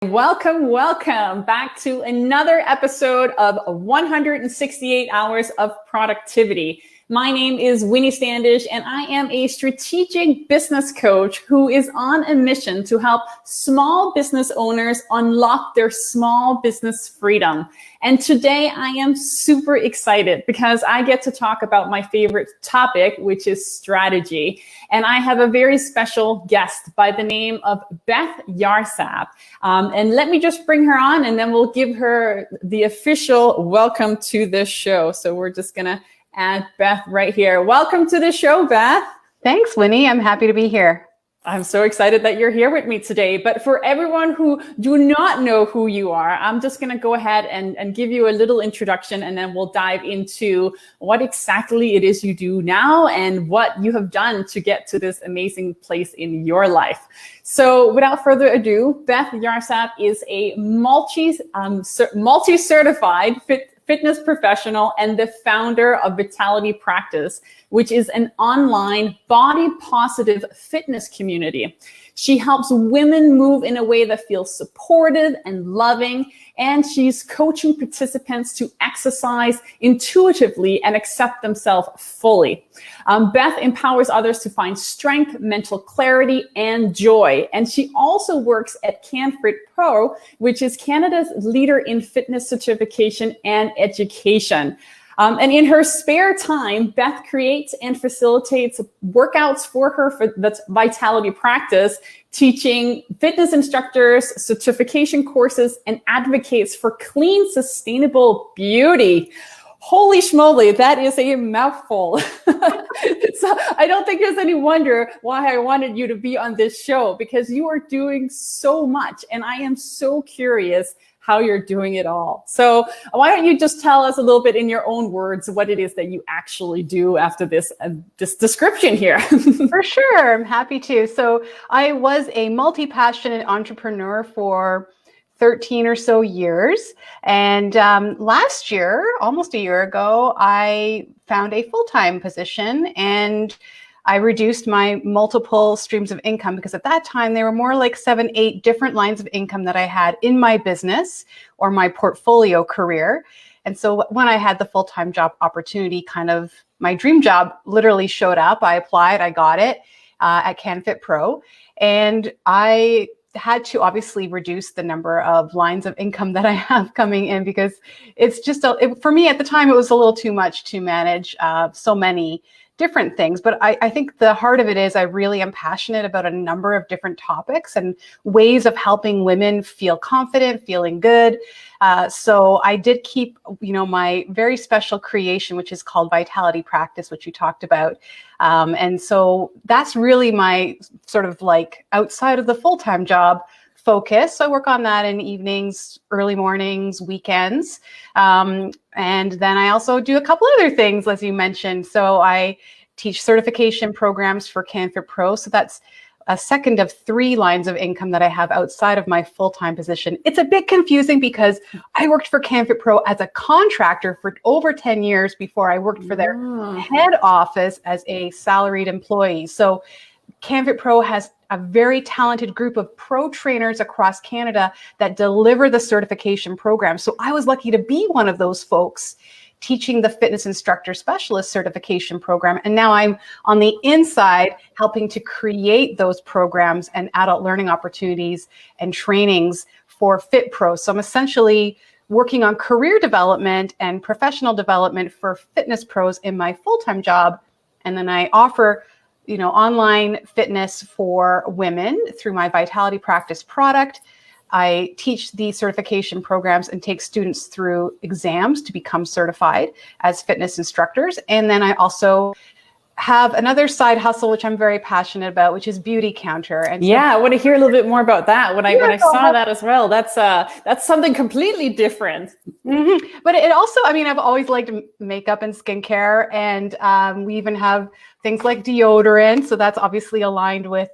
Welcome back to another episode of 168 Hours of Productivity. My name is Winnie Standish, and I am a strategic business coach who is on a mission to help small business owners unlock their small business freedom. And today I am super excited because I get to talk about my favorite topic, which is strategy. And I have a very special guest by the name of Beth Yarzab. And let me just bring her on, and then we'll give her the official welcome to this show. So we're just going to add Beth right here. Welcome to the show, Beth. Thanks, Winnie. I'm happy to be here. I'm so excited that you're here with me today. But for everyone who do not know who you are, I'm just going to go ahead and give you a little introduction, and then we'll dive into what exactly it is you do now and what you have done to get to this amazing place in your life. So without further ado, Beth Yarzab is a multi-certified fitness professional and the founder of Vitality Practice, which is an online body positive fitness community. She helps women move in a way that feels supported and loving, and she's coaching participants to exercise intuitively and accept themselves fully. Beth empowers others to find strength, mental clarity, and joy. And she also works at CanFit Pro, which is Canada's leader in fitness certification and education. And in her spare time, Beth creates and facilitates workouts for that's Vitality Practice, teaching fitness instructors, certification courses, and advocates for clean, sustainable beauty. Holy schmoly, that is a mouthful. So I don't think there's any wonder why I wanted you to be on this show, because you are doing so much, and I am so curious how you're doing it all. So why don't you just tell us a little bit in your own words what it is that you actually do after this description here. For sure, I'm happy to. So I was a multi-passionate entrepreneur for 13 or so years. And last year, almost a year ago, I found a full-time position, and I reduced my multiple streams of income, because at that time there were more like 7, 8 different lines of income that I had in my business or my portfolio career. And so when I had the full-time job opportunity, kind of my dream job literally showed up. I applied, I got it at CanFit Pro, and I had to obviously reduce the number of lines of income that I have coming in, because it's just, for me at the time, it was a little too much to manage so many different things. But I think the heart of it is I really am passionate about a number of different topics and ways of helping women feel confident, feeling good. So I did keep, my very special creation, which is called Vitality Practice, which you talked about. And so that's really my sort of like outside of the full-time job focus. So I work on that in evenings, early mornings, weekends. And then I also do a couple other things, as you mentioned. So I teach certification programs for CanFit Pro. So that's a second of 3 lines of income that I have outside of my full-time position. It's a bit confusing because I worked for CanFit Pro as a contractor for over 10 years before I worked for their head office as a salaried employee. So CanFit Pro has a very talented group of pro trainers across Canada that deliver the certification program. So I was lucky to be one of those folks teaching the fitness instructor specialist certification program. And now I'm on the inside helping to create those programs and adult learning opportunities and trainings for Fit Pro. So I'm essentially working on career development and professional development for fitness pros in my full-time job. And then I offer online fitness for women through my Vitality Practice product. I teach the certification programs and take students through exams to become certified as fitness instructors. And then I also have another side hustle, which I'm very passionate about, which is Beauty Counter. And so, I want to hear a little bit more about that. When I saw that as well, that's something completely different. Mm-hmm. But it also, I've always liked makeup and skincare, and we even have things like deodorant. So that's obviously aligned with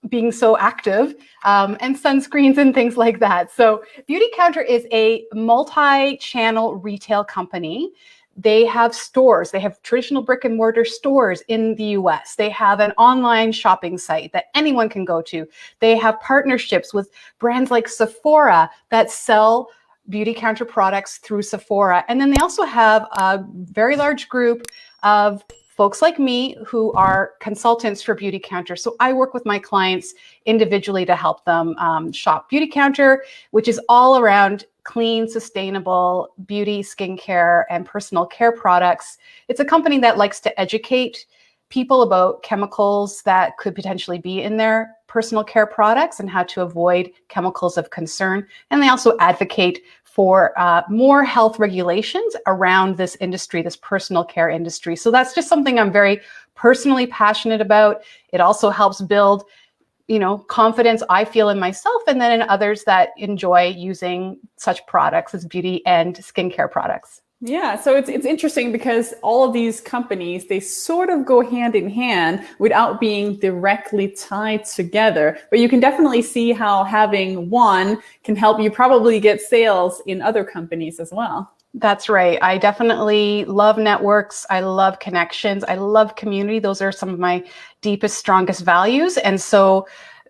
being so active, and sunscreens and things like that. So Beauty Counter is a multi-channel retail company They have stores. They have traditional brick and mortar stores in the US. They have an online shopping site that anyone can go to. They have partnerships with brands like Sephora that sell beauty counter products through Sephora. And then they also have a very large group of folks like me who are consultants for Beauty Counter. So I work with my clients individually to help them shop Beauty Counter, which is all around clean, sustainable beauty, skincare, and personal care products. It's a company that likes to educate people about chemicals that could potentially be in their personal care products and how to avoid chemicals of concern. And they also advocate for more health regulations around this industry, this personal care industry. So that's just something I'm very personally passionate about. It also helps build, confidence I feel in myself and then in others that enjoy using such products as beauty and skincare products. Yeah, so it's interesting because all of these companies, they sort of go hand in hand without being directly tied together. But you can definitely see how having one can help you probably get sales in other companies as well. That's right. I definitely love networks. I love connections. I love community. Those are some of my deepest, strongest values. And so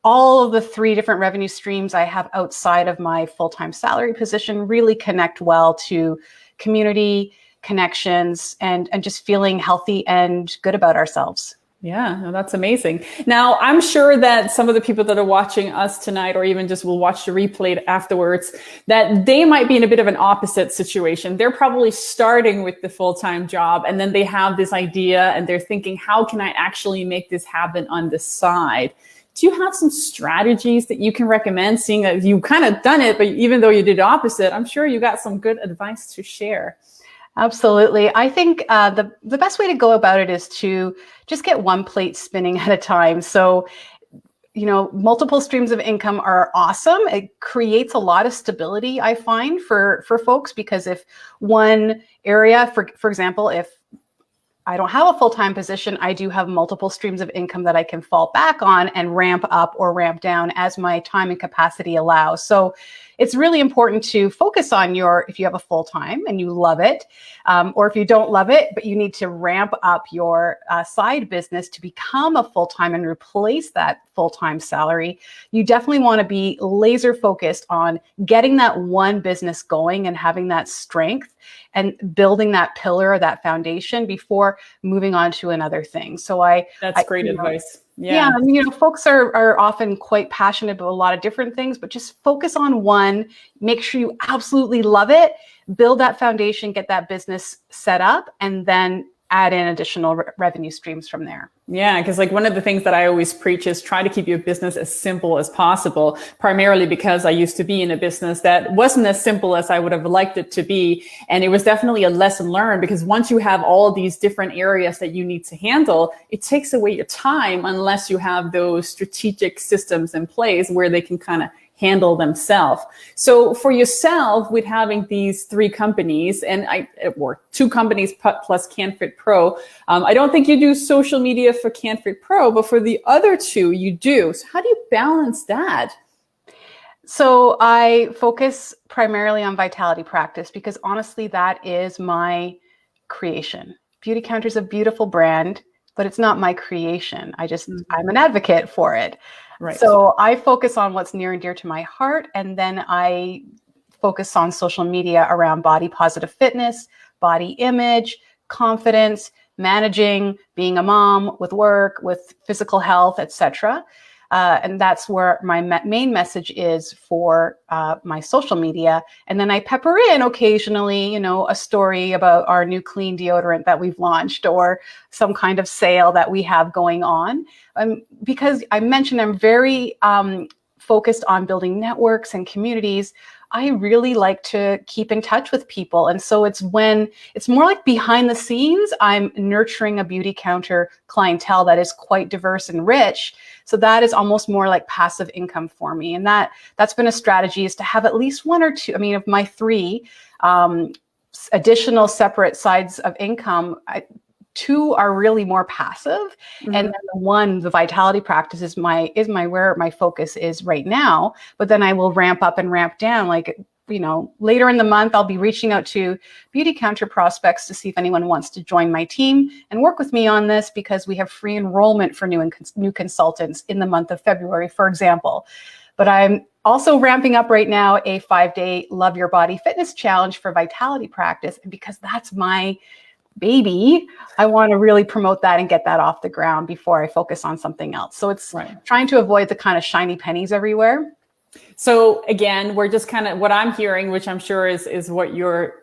all of the 3 different revenue streams I have outside of my full-time salary position really connect well to community, connections, and just feeling healthy and good about ourselves. Yeah, no, that's amazing. Now, I'm sure that some of the people that are watching us tonight, or even just will watch the replay afterwards, that they might be in a bit of an opposite situation. They're probably starting with the full-time job, and then they have this idea and they're thinking, how can I actually make this happen on the side? Do you have some strategies that you can recommend, seeing that you kind of done it, but even though you did the opposite, I'm sure you got some good advice to share. Absolutely. I think the best way to go about it is to just get one plate spinning at a time. So, multiple streams of income are awesome. It creates a lot of stability, I find, for folks, because if one area, for example, if I don't have a full-time position, I do have multiple streams of income that I can fall back on and ramp up or ramp down as my time and capacity allows. So it's really important to focus on if you have a full-time and you love it, or if you don't love it, but you need to ramp up your side business to become a full-time and replace that full-time salary. You definitely want to be laser focused on getting that one business going and having that strength and building that pillar, that foundation before moving on to another thing. So that's great advice. Yeah, folks are often quite passionate about a lot of different things, but just focus on one, make sure you absolutely love it, build that foundation, get that business set up, and then add in additional revenue streams from there. Yeah, because one of the things that I always preach is try to keep your business as simple as possible, primarily because I used to be in a business that wasn't as simple as I would have liked it to be. And it was definitely a lesson learned, because once you have all of these different areas that you need to handle, it takes away your time unless you have those strategic systems in place where they can kind of handle themselves. So for yourself, with having these 3 companies or 2 companies plus CanFit Pro, I don't think you do social media for CanFit Pro, but for the other 2 you do. So how do you balance that? So I focus primarily on Vitality Practice because honestly, that is my creation. Beauty Counter is a beautiful brand, but it's not my creation. I'm an advocate for it. Right. So I focus on what's near and dear to my heart, and then I focus on social media around body positive fitness, body image, confidence, managing, being a mom, with work, with physical health, etc. And that's where my main message is for my social media. And then I pepper in occasionally, a story about our new clean deodorant that we've launched or some kind of sale that we have going on. Because I mentioned I'm very focused on building networks and communities. I really like to keep in touch with people. And so it's more like behind the scenes, I'm nurturing a Beauty Counter clientele that is quite diverse and rich. So that is almost more like passive income for me. And that's been a strategy, is to have at least 1 or 2, of my 3 additional separate sides of income, 2 are really more passive. Mm-hmm. And then the Vitality Practice is my where my focus is right now. But then I will ramp up and ramp down. later in the month, I'll be reaching out to Beauty Counter prospects to see if anyone wants to join my team and work with me on this, because we have free enrollment for new consultants in the month of February, for example. But I'm also ramping up right now a 5-day Love Your Body Fitness Challenge for Vitality Practice. And because that's my baby, I want to really promote that and get that off the ground before I focus on something else. So it's trying to avoid the kind of shiny pennies everywhere. So again, we're just kind of, what I'm hearing, which I'm sure is what you're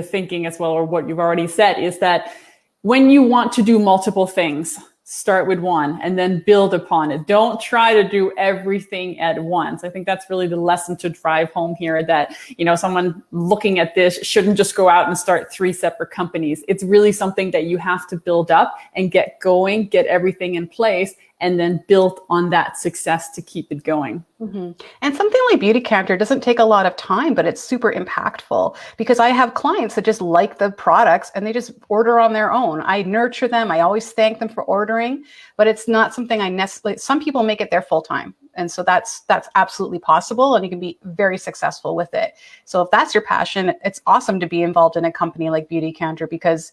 thinking as well, or what you've already said, is that when you want to do multiple things, start with one and then build upon it. Don't try to do everything at once. I think that's really the lesson to drive home here, that, someone looking at this shouldn't just go out and start 3 separate companies. It's really something that you have to build up and get going, get everything in place, and then build on that success to keep it going. Mm-hmm. And something like Beauty Counter doesn't take a lot of time, but it's super impactful, because I have clients that just like the products and they just order on their own. I nurture them. I always thank them for ordering, but it's not something I necessarily, some people make it their full time. And so that's absolutely possible, and you can be very successful with it. So if that's your passion, it's awesome to be involved in a company like Beauty Counter, because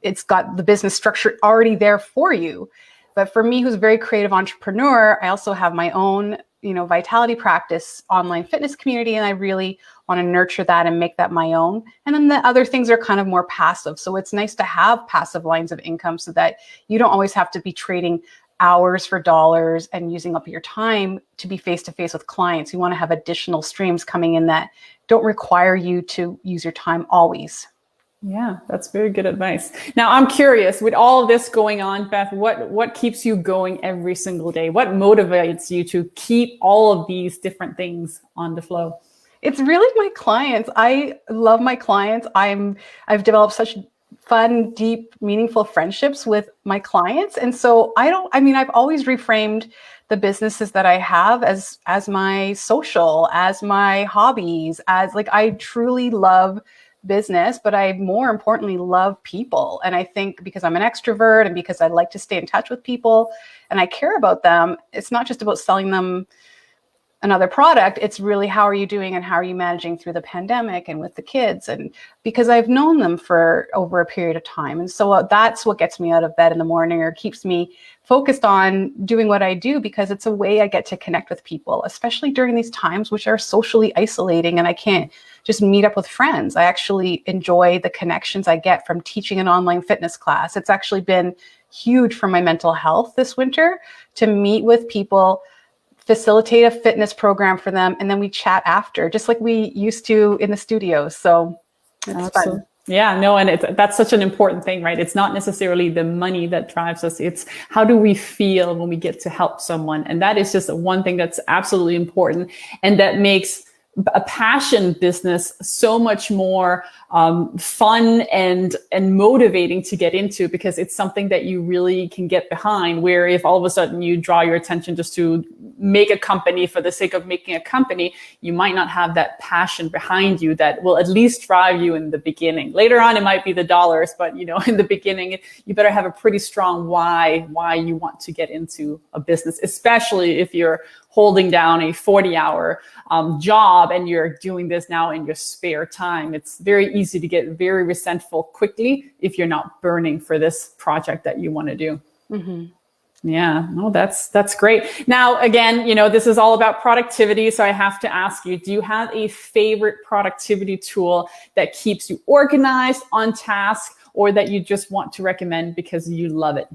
it's got the business structure already there for you. But for me, who's a very creative entrepreneur, I also have my own, vitality practice online fitness community, and I really want to nurture that and make that my own. And then the other things are kind of more passive. So it's nice to have passive lines of income so that you don't always have to be trading hours for dollars and using up your time to be face-to-face with clients. You want to have additional streams coming in that don't require you to use your time always. Yeah, that's very good advice. Now, I'm curious, with all of this going on, Beth, what keeps you going every single day? What motivates you to keep all of these different things on the flow? It's really my clients. I love my clients. I've developed such fun, deep, meaningful friendships with my clients. And so I've always reframed the businesses that I have as my social, as my hobbies, I truly love business, but I more importantly love people. And I think because I'm an extrovert and because I like to stay in touch with people and I care about them, it's not just about selling them another product. It's really, how are you doing and how are you managing through the pandemic and with the kids? And because I've known them for over a period of time. And so that's what gets me out of bed in the morning, or keeps me focused on doing what I do, because it's a way I get to connect with people, especially during these times, which are socially isolating, and I can't just meet up with friends. I actually enjoy the connections I get from teaching an online fitness class. It's actually been huge for my mental health this winter to meet with people, facilitate a fitness program for them, and then we chat after, just like we used to in the studio. So it's fun. Yeah, no, and that's such an important thing, right? It's not necessarily the money that drives us. It's how do we feel when we get to help someone? And that is just one thing that's absolutely important, and that makes a passion business so much more fun and motivating to get into, because it's something that you really can get behind. Where if all of a sudden you draw your attention just to make a company for the sake of making a company, you might not have that passion behind you that will at least drive you in the beginning. Later on, it might be the dollars, but in the beginning, you better have a pretty strong why you want to get into a business, especially if you're holding down a 40-hour job and you're doing this now in your spare time. It's very easy to get very resentful quickly if you're not burning for this project that you want to do. Mm-hmm. Yeah, no, that's great. Now, again, this is all about productivity. So I have to ask you, do you have a favorite productivity tool that keeps you organized, on task, or that you just want to recommend because you love it?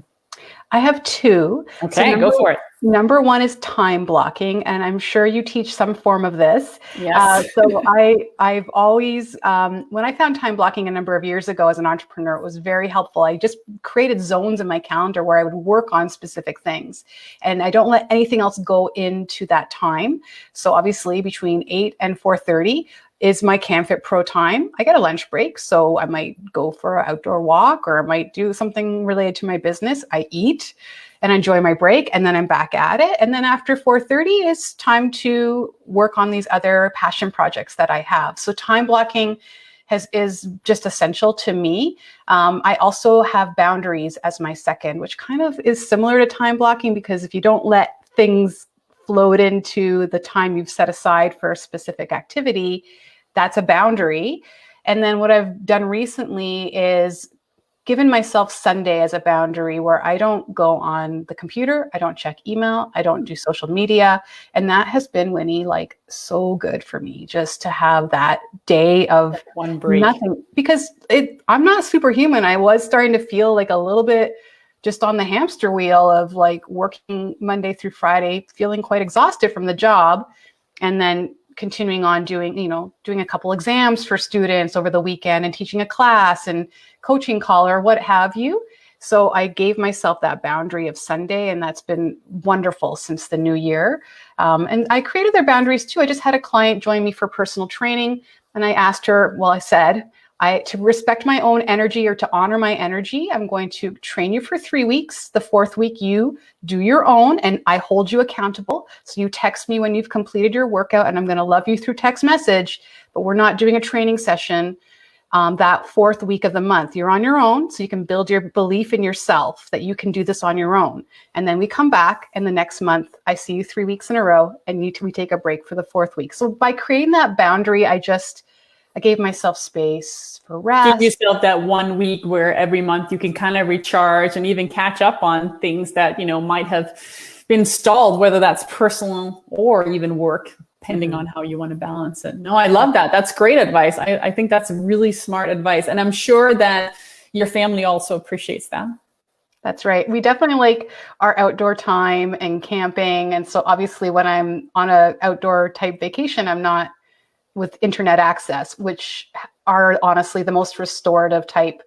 I have 2. Okay, go for it. Number 1 is time blocking, and I'm sure you teach some form of this. Yes. So I've always, when I found time blocking a number of years ago as an entrepreneur, it was very helpful. I just created zones in my calendar where I would work on specific things, and I don't let anything else go into that time. So obviously between 8 and 4:30 is my CanFit Pro time. I get a lunch break, so I might go for an outdoor walk, or I might do something related to my business. I eat and enjoy my break, and then I'm back at it. And then after 4:30 is time to work on these other passion projects that I have. So time blocking is just essential to me. I also have boundaries as my second, which kind of is similar to time blocking, because if you don't let things float into the time you've set aside for a specific activity, that's a boundary. And then what I've done recently is given myself Sunday as a boundary where I don't go on the computer, I don't check email, I don't do social media. And that has been, Winnie, like so good for me just to have that day of one break. Nothing. Because I'm not superhuman. I was starting to feel like a little bit just on the hamster wheel of like working Monday through Friday, feeling quite exhausted from the job. And then continuing on doing a couple exams for students over the weekend and teaching a class and coaching call or what have you. So I gave myself that boundary of Sunday, and that's been wonderful since the new year. And I created their boundaries too. I just had a client join me for personal training, and I asked her, well, I said, to respect my own energy or to honor my energy, I'm going to train you for 3 weeks. The 4th week, you do your own, and I hold you accountable. So you text me when you've completed your workout, and I'm going to love you through text message, but we're not doing a training session that 4th week of the month. You're on your own, so you can build your belief in yourself that you can do this on your own. And then we come back, and the next month, I see you 3 weeks in a row, and we take a break for the 4th week. So by creating that boundary, I gave myself space for rest. Give yourself that 1 week where every month you can kind of recharge and even catch up on things that, might have been stalled, whether that's personal or even work, depending on how you want to balance it. No, I love that. That's great advice. I think that's really smart advice. And I'm sure that your family also appreciates that. That's right. We definitely like our outdoor time and camping. And so obviously when I'm on a outdoor type vacation, I'm not with internet access, which are honestly the most restorative type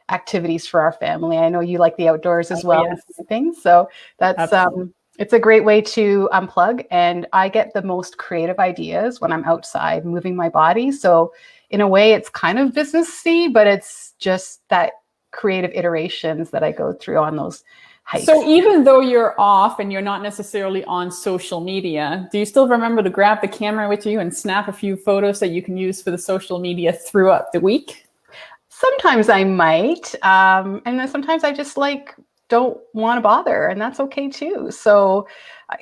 activities for our family. I know you like the outdoors as well. Yes. Things. So that's it's a great way to unplug, and I get the most creative ideas when I'm outside moving my body. So in a way, it's kind of businessy, but it's just that creative iterations that I go through on those hikes. So even though you're off and you're not necessarily on social media, do you still remember to grab the camera with you and snap a few photos that you can use for the social media throughout the week? Sometimes I might, and then sometimes I just don't want to bother, and that's okay too. So, I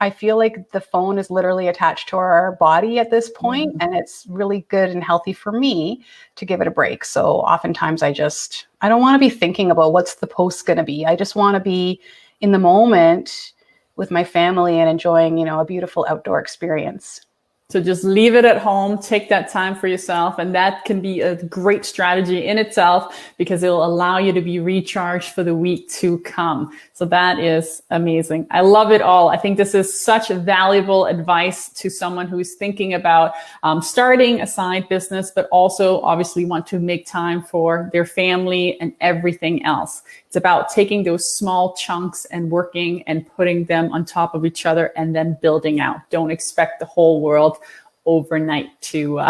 feel like the phone is literally attached to our body at this point, and it's really good and healthy for me to give it a break. So oftentimes I don't want to be thinking about what's the post going to be. I just want to be in the moment with my family and enjoying, a beautiful outdoor experience. So just leave it at home, take that time for yourself. And that can be a great strategy in itself because it will allow you to be recharged for the week to come. So that is amazing. I love it all. I think this is such valuable advice to someone who's thinking about starting a side business, but also obviously want to make time for their family and everything else. It's about taking those small chunks and working and putting them on top of each other and then building out. Don't expect the whole world overnight to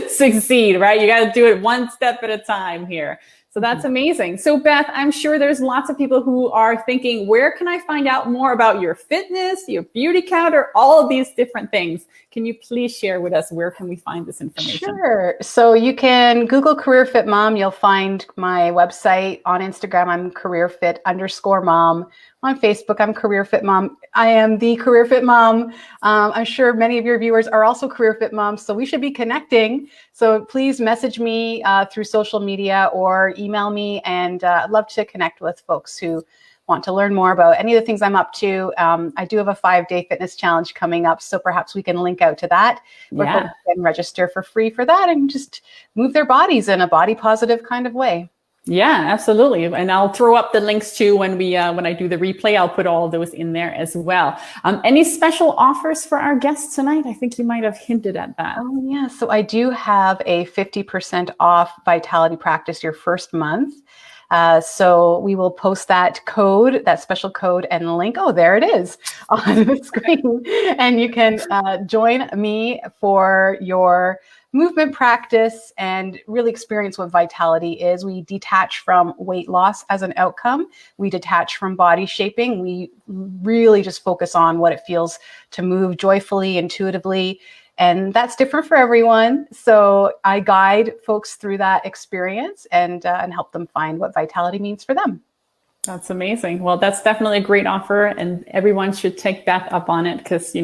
succeed, right? You got to do it one step at a time here. So that's amazing. So Beth, I'm sure there's lots of people who are thinking, where can I find out more about your fitness, your beauty counter, all of these different things? Can you please share with us, where can we find this information? Sure. So you can Google Career Fit Mom. You'll find my website. On Instagram, I'm careerfit_mom. On Facebook, I'm Career Fit Mom. I am the Career Fit Mom. I'm sure many of your viewers are also Career Fit Moms, so we should be connecting. So please message me through social media or email me, and I'd love to connect with folks who want to learn more about any of the things I'm up to. I do have a 5-day fitness challenge coming up, so perhaps we can link out to that, where folks can register for free for that and just move their bodies in a body positive kind of way. Yeah, absolutely. And I'll throw up the links too when I do the replay. I'll put all of those in there as well. Any special offers for our guests tonight? I think you might have hinted at that. Oh, yeah. So I do have a 50% off Vitality Practice your first month. So we will post that special code and link. Oh, there it is on the screen. And you can join me for your movement practice and really experience what vitality is. We detach from weight loss as an outcome. We detach from body shaping. We really just focus on what it feels to move joyfully, intuitively. And that's different for everyone. So I guide folks through that experience and help them find what vitality means for them. That's amazing. Well, that's definitely a great offer, and everyone should take Beth up on it because,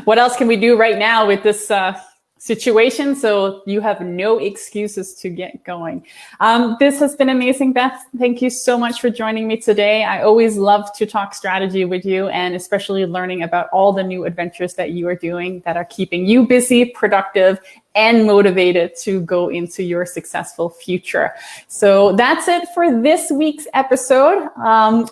what else can we do right now with this situation, so you have no excuses to get going. This has been amazing, Beth. Thank you so much for joining me today. I always love to talk strategy with you, and especially learning about all the new adventures that you are doing that are keeping you busy, productive, and motivated to go into your successful future. So that's it for this week's episode.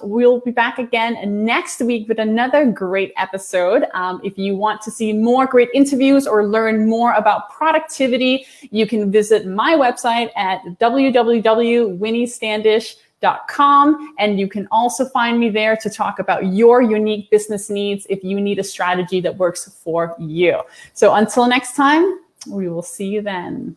We'll be back again next week with another great episode. If you want to see more great interviews or learn more about productivity, you can visit my website at www.winniestandish.com, and you can also find me there to talk about your unique business needs if you need a strategy that works for you. So until next time, we will see you then.